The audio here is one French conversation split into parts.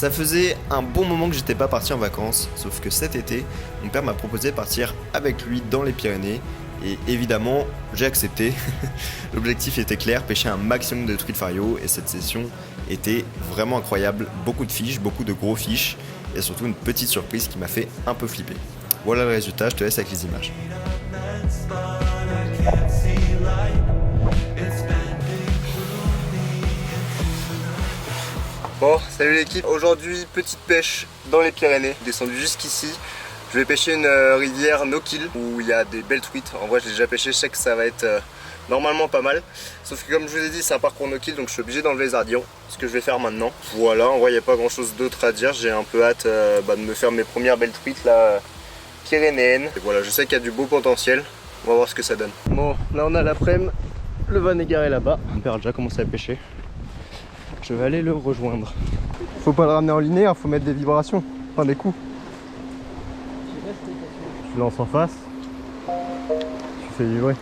Ça faisait un bon moment que j'étais pas parti en vacances, sauf que cet été, mon père m'a proposé de partir avec lui dans les Pyrénées, et évidemment, j'ai accepté. L'objectif était clair, pêcher un maximum de truites fario, et cette session était vraiment incroyable. Beaucoup de fiches, beaucoup de gros fiches, et surtout une petite surprise qui m'a fait un peu flipper. Voilà le résultat, je te laisse avec les images. Bon, salut l'équipe. Aujourd'hui, petite pêche dans les Pyrénées, descendu jusqu'ici. Je vais pêcher une rivière no kill où il y a des belles truites. En vrai, j'ai déjà pêché, je sais que ça va être normalement pas mal. Sauf que comme je vous ai dit, c'est un parcours no kill, donc je suis obligé d'enlever les ardillons. Ce que je vais faire maintenant. Voilà, en vrai, il n'y a pas grand chose d'autre à dire. J'ai un peu hâte de me faire mes premières belles truites là, pyrénéennes. Et voilà, je sais qu'il y a du beau potentiel. On va voir ce que ça donne. Bon, là on a l'après-midi. Le van est garé là-bas. Mon père a déjà commencé à pêcher. Je vais aller le rejoindre. Faut pas le ramener en linéaire, faut mettre des vibrations, enfin des coups. Tu lances en face, tu fais vibrer.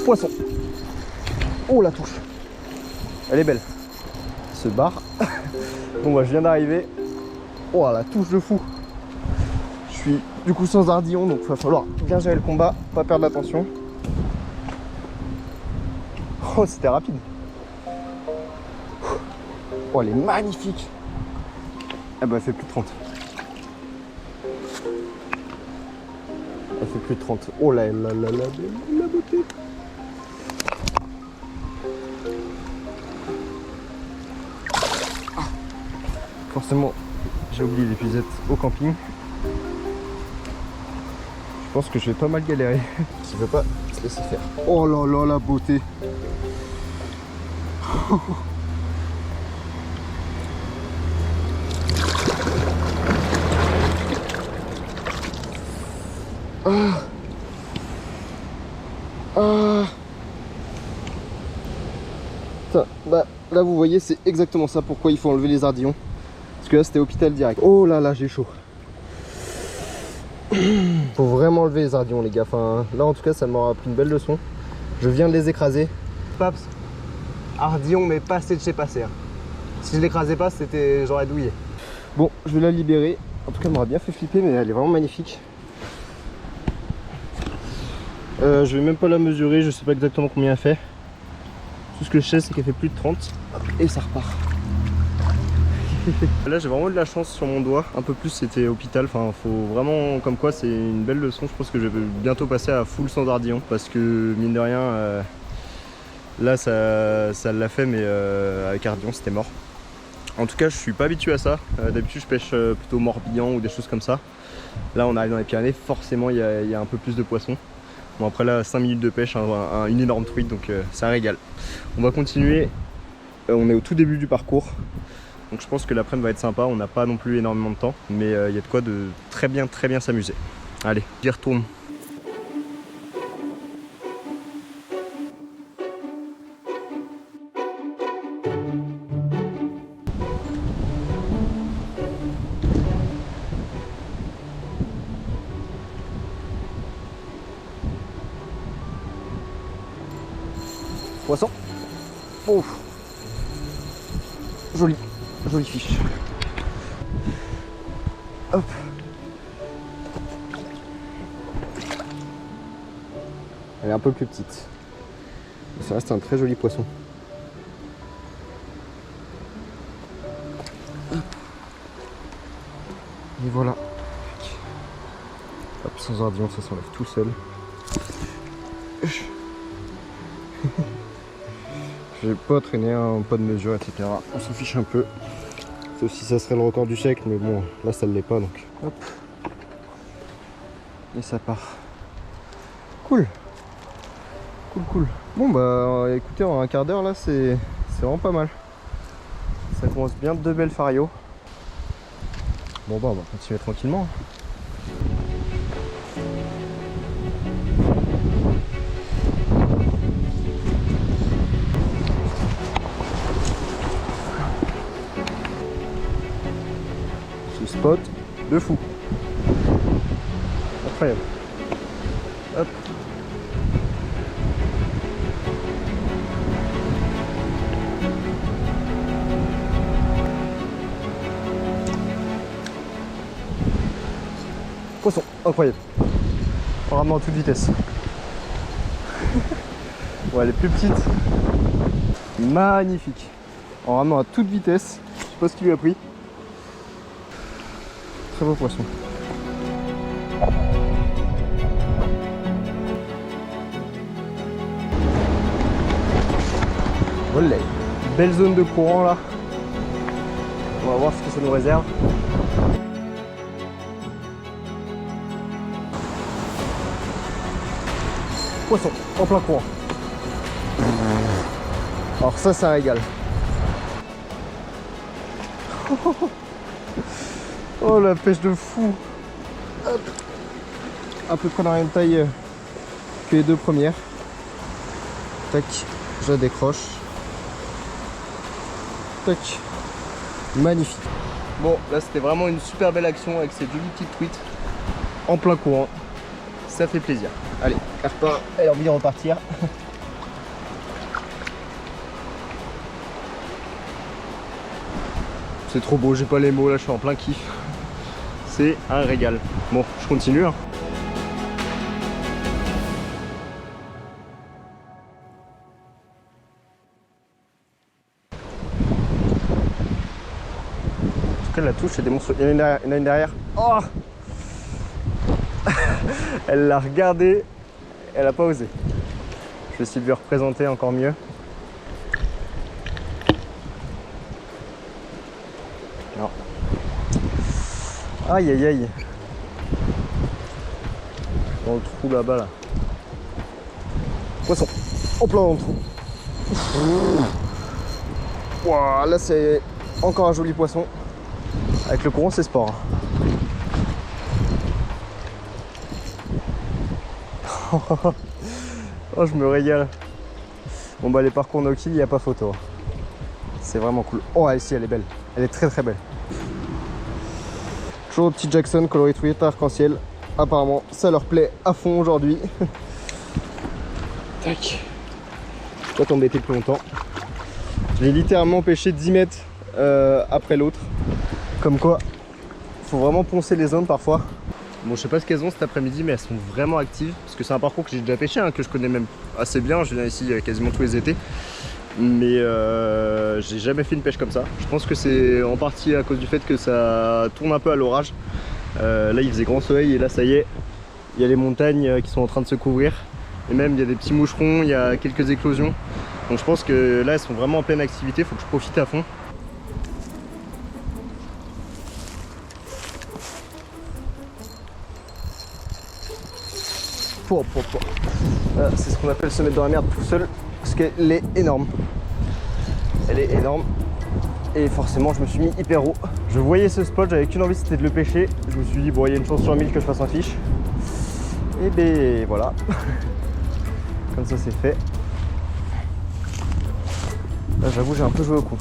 Poisson. Oh la touche. Elle est belle. Se barre. Bon bah je viens d'arriver. Oh la touche de fou. Je suis du coup sans ardillon, donc il va falloir bien gérer le combat, pas perdre l'attention. Oh, c'était rapide. Oh, elle est magnifique. Ah bah elle fait plus de 30. Elle fait plus de 30. Oh là là là là, la beauté. Ah. Forcément, j'ai oublié l'épuisette au camping. Je pense que je vais pas mal galérer. Je ne veux pas se laisser faire. Oh là là, la beauté. Ah. Ah. Putain, bah là vous voyez, c'est exactement ça pourquoi il faut enlever les ardillons. Parce que là c'était hôpital direct. Oh là là, j'ai chaud. Faut vraiment enlever les ardillons les gars, enfin là en tout cas ça m'aura appris une belle leçon. Je viens de les écraser. Paps, ardillon mais pas assez de chez passer. Si je l'écrasais pas, j'aurais douillé. Bon, je vais la libérer. En tout cas elle m'aura bien fait flipper, mais elle est vraiment magnifique. Je vais même pas la mesurer, je sais pas exactement combien elle fait. Tout ce que je sais c'est qu'elle fait plus de 30. Et ça repart. Là j'ai vraiment eu de la chance sur mon doigt, un peu plus c'était hôpital, enfin faut vraiment, comme quoi c'est une belle leçon. Je pense que je vais bientôt passer à full sans ardillon parce que mine de rien là ça l'a fait, mais avec ardillon c'était mort. En tout cas je suis pas habitué à ça, d'habitude je pêche plutôt Morbihan ou des choses comme ça. Là on arrive dans les Pyrénées, forcément il y a un peu plus de poissons. Bon après là 5 minutes de pêche, une énorme truite, donc ça régale. On va continuer, on est au tout début du parcours. Donc je pense que l'après-midi va être sympa, on n'a pas non plus énormément de temps, mais il y a de quoi de très bien s'amuser. Allez, j'y retourne. Poisson. Oh. Joli. Jolie fiche. Hop. Elle est un peu plus petite. Ça reste un très joli poisson. Hop. Et voilà. Hop, sans ardillon, ça s'enlève tout seul. Je vais pas traîner, hein, pas de mesure, etc. On s'en fiche un peu. Sauf si ça serait le record du siècle, mais bon, là ça ne l'est pas, donc hop. Et ça part. Cool. Cool. Bon bah écoutez, en un quart d'heure là, c'est vraiment pas mal. Ça commence bien, de belles fario. Bon bah on va continuer tranquillement. Spot de fou. Incroyable. Hop. incroyable. En ramenant à toute vitesse. Ouais, elle est plus petite. Magnifique. En ramenant à toute vitesse. Je sais pas ce qu'il lui a pris. Très beau poisson. Voilà. Belle zone de courant là. On va voir ce que ça nous réserve. Poisson, en plein courant. Alors ça régale. Oh la pêche de fou. Hop. À peu près dans la même taille que les deux premières. Tac, je la décroche. Tac. Magnifique. Bon, là c'était vraiment une super belle action avec ces jolies petites truites en plein courant. Ça fait plaisir. Allez, Carpin, elle a envie de repartir. C'est trop beau, j'ai pas les mots, là je suis en plein kiff. C'est un régal. Bon, je continue. Hein. En tout cas, la touche, c'est des monstres. Il y en a une derrière. Oh elle l'a regardé, elle a pas osé. Je vais essayer de lui représenter encore mieux. Non. Aïe aïe aïe. Dans le trou là-bas là. Poisson. En plein dans le trou. Wow, là c'est encore un joli poisson. Avec le courant c'est sport. Oh, je me régale. Bon bah les parcours no-kill, il n'y a pas photo. C'est vraiment cool. Oh elle, si, elle est belle. Elle est très très belle. Toujours au petit Jackson coloris tweet arc-en-ciel. Apparemment ça leur plaît à fond aujourd'hui. Tac. Je vais pas t'embêter plus longtemps. J'ai littéralement pêché 10 mètres après l'autre. Comme quoi, faut vraiment poncer les zones parfois. Bon, je sais pas ce qu'elles ont cet après-midi, mais elles sont vraiment actives. Parce que c'est un parcours que j'ai déjà pêché, hein, que je connais même assez bien. Je viens ici quasiment tous les étés. Mais j'ai jamais fait une pêche comme ça. Je pense que c'est en partie à cause du fait que ça tourne un peu à l'orage. Là, il faisait grand soleil et là, ça y est, il y a les montagnes qui sont en train de se couvrir. Et même, il y a des petits moucherons, il y a quelques éclosions. Donc je pense que là, elles sont vraiment en pleine activité. Il faut que je profite à fond. C'est ce qu'on appelle se mettre dans la merde tout seul, parce qu'elle est énorme. Elle est énorme. Et forcément, je me suis mis hyper haut. Je voyais ce spot, j'avais qu'une envie, c'était de le pêcher. Je me suis dit, bon, il y a une chance sur 1000 que je fasse un fiche. Et ben voilà. Comme ça, c'est fait. Là, j'avoue, j'ai un peu joué au coup.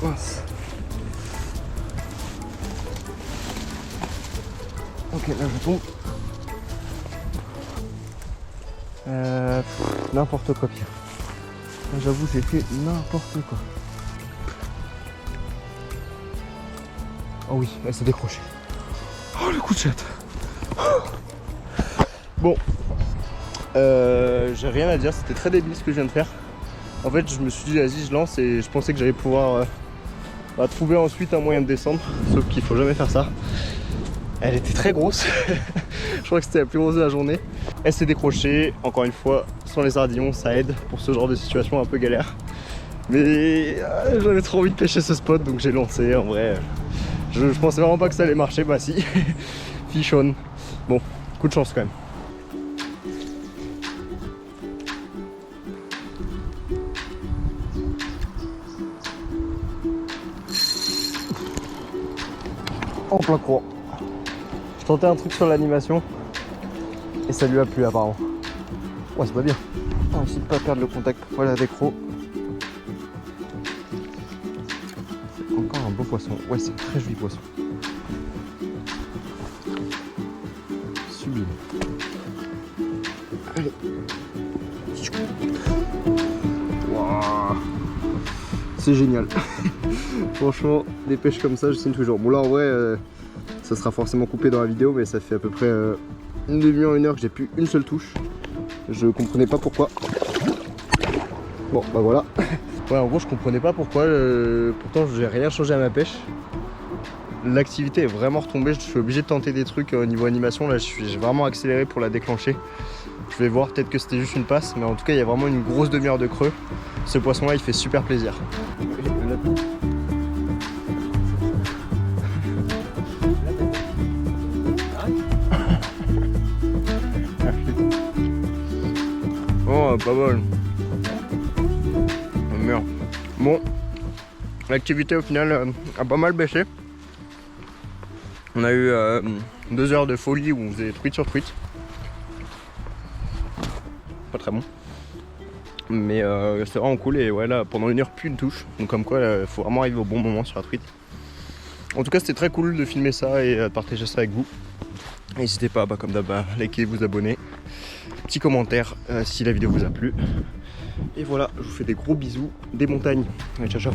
Mince. Ok, là, je tombe. N'importe quoi pire. J'avoue j'ai fait n'importe quoi. Oh oui, elle s'est décrochée. Oh le coup de chatte. Bon. J'ai rien à dire, c'était très débile ce que je viens de faire. En fait je me suis dit vas-y je lance et je pensais que j'allais pouvoir trouver ensuite un moyen de descendre. Sauf qu'il faut jamais faire ça. Elle était très grosse. Je crois que c'était la plus grosse de la journée. Elle s'est décrochée, encore une fois, sans les ardillons, ça aide pour ce genre de situation un peu galère. Mais j'avais trop envie de pêcher ce spot, donc j'ai lancé. En vrai, je pensais vraiment pas que ça allait marcher, bah si. Fish on. Bon, coup de chance quand même. En plein courant. Je tentais un truc sur l'animation et ça lui a plu apparemment. Ouais, c'est pas bien. On va essayer de pas perdre le contact. Voilà l'accro. C'est encore un beau poisson. Ouais, c'est un très joli poisson. Sublime. Allez. Wow. C'est génial. Franchement, des pêches comme ça, je signe toujours. Bon là en vrai, ça sera forcément coupé dans la vidéo, mais ça fait à peu près une demi-heure, une heure que j'ai plus une seule touche. Je comprenais pas pourquoi. Bon bah voilà. Ouais, en gros je comprenais pas pourquoi, pourtant j'ai rien changé à ma pêche. L'activité est vraiment retombée, je suis obligé de tenter des trucs au niveau animation, là j'ai vraiment accéléré pour la déclencher. Je vais voir, peut-être que c'était juste une passe, mais en tout cas il y a vraiment une grosse demi-heure de creux. Ce poisson là il fait super plaisir. Oh pas mal. Oh, merde. Bon, l'activité au final a pas mal baissé. On a eu 2 heures de folie où on faisait truite sur truite. Pas très bon. Mais c'est vraiment cool et ouais là pendant une heure plus une touche. Donc comme quoi il faut vraiment arriver au bon moment sur la truite. En tout cas c'était très cool de filmer ça et de partager ça avec vous. N'hésitez pas comme d'hab à liker, vous abonner. Petit commentaire si la vidéo vous a plu. Et voilà, je vous fais des gros bisous des montagnes. Allez, ciao ciao.